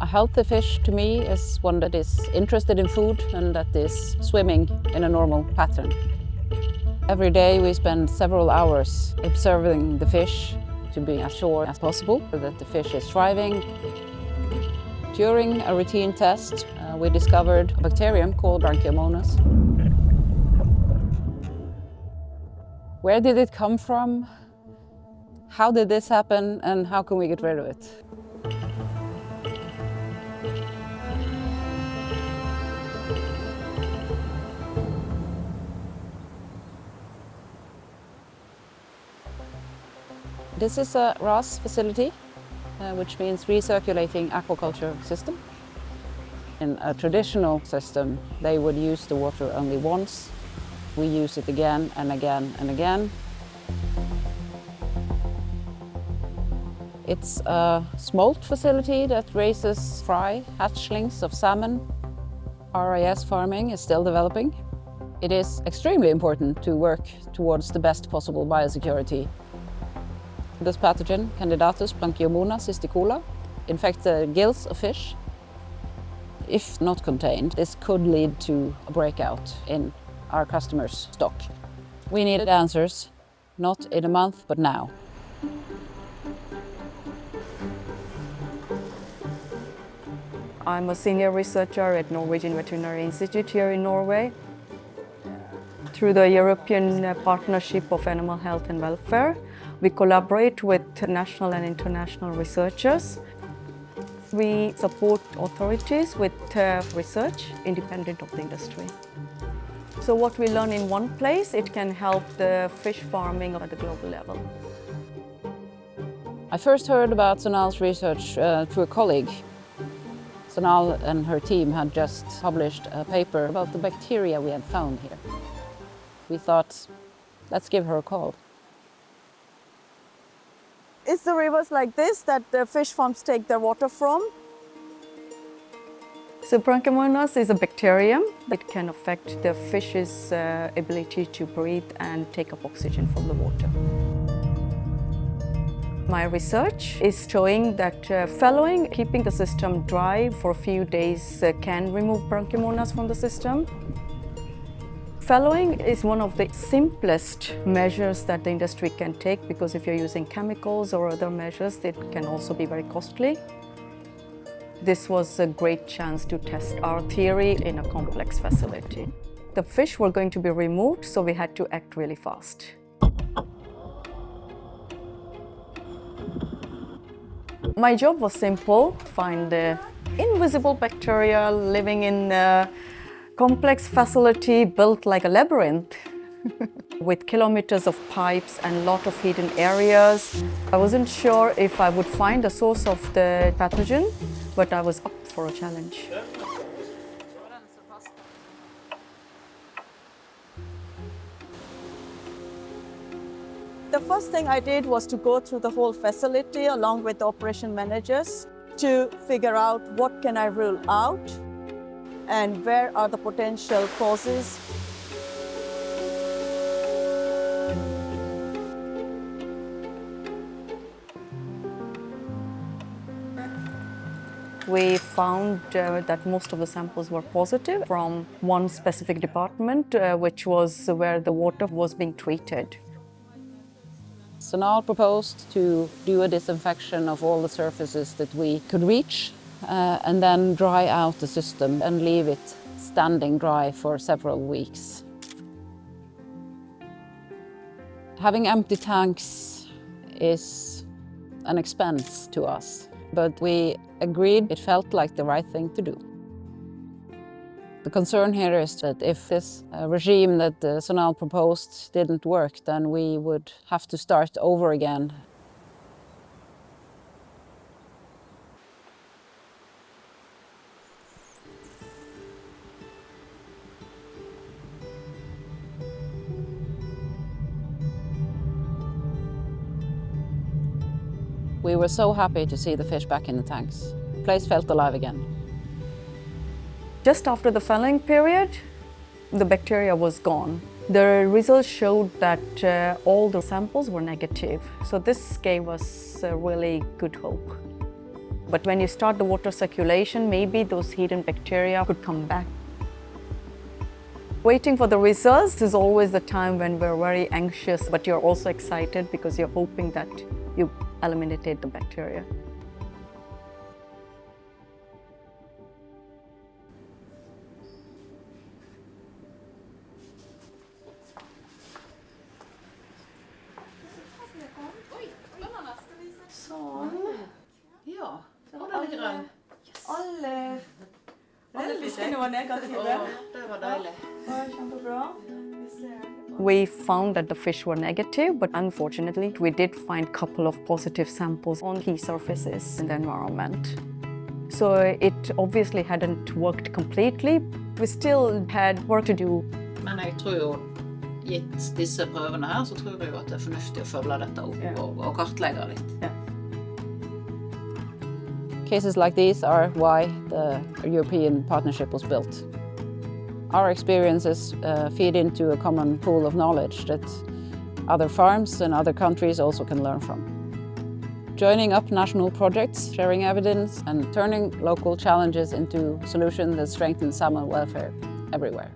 A healthy fish to me is one that is interested in food and that is swimming in a normal pattern. Every day we spend several hours observing the fish to be as sure as possible that the fish is thriving. During a routine test, we discovered a bacterium called Branchiomonas. Where did it come from? How did this happen, and how can we get rid of it? This is a RAS facility, which means recirculating aquaculture system. In a traditional system, they would use the water only once. We use it again and again and again. It's a smolt facility that raises fry hatchlings of salmon. RIS farming is still developing. It is extremely important to work towards the best possible biosecurity. This pathogen, Candidatus Branchiomonas cysticola, infects the gills of fish. If not contained, this could lead to a breakout in our customers' stock. We needed answers, not in a month, but now. I'm a senior researcher at Norwegian Veterinary Institute here in Norway. Through the European Partnership of Animal Health and Welfare, we collaborate with national and international researchers. We support authorities with research independent of the industry. So what we learn in one place, it can help the fish farming at the global level. I first heard about Sonal's research through a colleague. Sonal and her team had just published a paper about the bacteria we had found here. We thought, let's give her a call. It's the rivers like this that the fish farms take their water from. So Branchiomonas is a bacterium that can affect the fish's ability to breathe and take up oxygen from the water. My research is showing that fallowing, keeping the system dry for a few days, can remove Branchiomonas from the system. Fallowing is one of the simplest measures that the industry can take, because if you're using chemicals or other measures, it can also be very costly. This was a great chance to test our theory in a complex facility. The fish were going to be removed, so we had to act really fast. My job was simple: find the invisible bacteria living in a complex facility built like a labyrinth with kilometers of pipes and a lot of hidden areas. I wasn't sure if I would find the source of the pathogen, but I was up for a challenge. The first thing I did was to go through the whole facility along with the operation managers to figure out what can I rule out and where are the potential causes. We found that most of the samples were positive from one specific department, which was where the water was being treated. Sonal proposed to do a disinfection of all the surfaces that we could reach and then dry out the system and leave it standing dry for several weeks. Having empty tanks is an expense to us, but we agreed it felt like the right thing to do. The concern here is that if this regime that Sonal proposed didn't work, then we would have to start over again. We were so happy to see the fish back in the tanks. The place felt alive again. Just after the fallowing period, the bacteria was gone. The results showed that all the samples were negative, so this gave us really good hope. But when you start the water circulation, maybe those hidden bacteria could come back. Waiting for the results is always the time when we're very anxious, but you're also excited because you're hoping that you eliminate the bacteria. Ja, og den er grønn. Alle fiskene var negative. Det var deilig. Kjempebra. We found that the fish were negative, but unfortunately, we did find a couple of positive samples on key surfaces in the environment. So it obviously hadn't worked completely. We still had work to do. Men jeg tror jo, gitt disse prøvene her, så tror jeg jo at det er fornuftig å følge dette opp og kartlegge litt. Yeah. Cases like these are why the European partnership was built. Our experiences feed into a common pool of knowledge that other farms and other countries also can learn from. Joining up national projects, sharing evidence, and turning local challenges into solutions that strengthen salmon welfare everywhere.